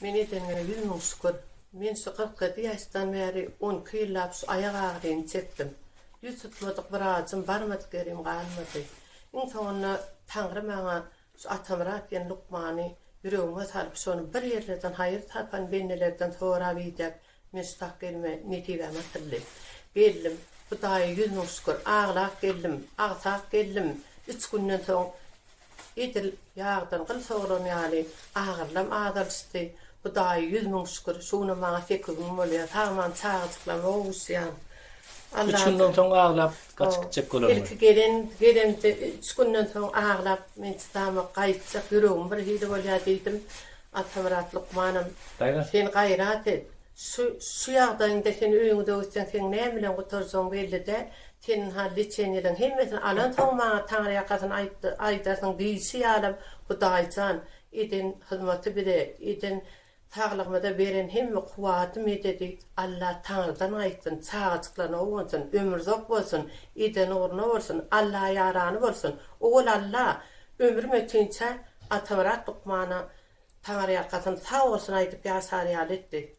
Men edenge yüzmüşkür. Men şu 40 yaştan beri 10 yıllap şu ayak ağrıyını çektim. Yüz tutmadık bir ağacım barmadık yerim kalmadı. İn sonra Tanrı bana şu atamrak yen Lukman'ı yüreğime sarıp şonu bir yerlerden hayır tapan bennelerden sonra videp men şu takdirime netiveme hatırlayım. Geldim, bu dayı yüzmüşkür. Ağlak geldim, ağsak geldim. 3 günden sonra İdil yağdan qıl soğuran yani ağırlam ağdalıştı. Bu dayı yüzmüşkür. Şunu bana fikrim oluyor. Tamam çağıtıklam oğuzyan. Üç günden sonra ağlap kaç gidecek olur mu? İlk gelen 3 günden sonra ağlap men çıtama qayıtacak yüreğim bir hidi oluyor dedim. Atamrat Lukmanım. Sen gayrat et. Şu yağdan da sen öýüňde ötsen sen näme bilen gotarsaň belli de senin halliçeniden hemmesini alan soňma Tanrı ýakasyn aýdasyň diýsi ýalym bu daýjan eden hyzmaty bile eden taglygymda beren hemme kuwaty mededi Allah Tanrıdan aýtdyn çağaçyklarna bolsun ömür zok bolsun eden orna bolsun Allah ýarany bolsun ol Allah ömür metinçe Atamrat Lukmana Tanrı ýakasyn sağ bolsun aýdyp ýasar etdi.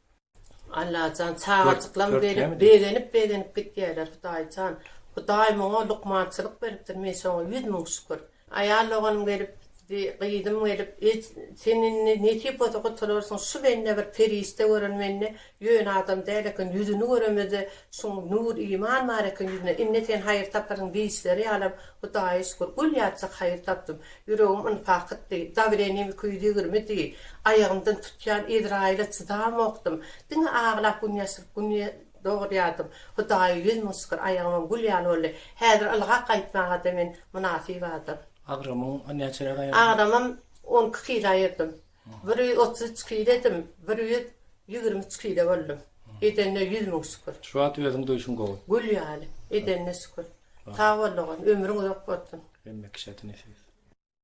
Allah'tan çağırtıklam verip beğenip gitdiler Hudaycan. Huday muňa lukmançylyk beripdir men şoňa 100 000 şükür. Aýal gelip gıydım gelip senin netip oturup oturursun şu benne bir feriste görün menne yön adam dälekin yüzünü göremedi şu nur iman marakin yüzüne inneten hayır taparın diýişleri alıp Hudaýa şükür gül ýatsa hayır tapdym yüreğim infakatdy davirenim küýdi görmedi ayağımdan tutýan İsrail'e çydam okdum diňe ağlap gün doğru yadım Hudaýa 100 000 şükür ayağımın gül ýaly boldy häzir Allah'a gaýtmaga da men münasip badyr. Agramın anýaçyra gaýar. Agramam 10 kilo ayırdım. Biri 33 kilo edim, biri 23 kilo boldum. Edenne 100 000 şükür. Şu at özüň duýşuň gowy. Gül ýaly, edenne şükür. Sağ boldyň, ömrüň uzak bolsun. Emmek şätini.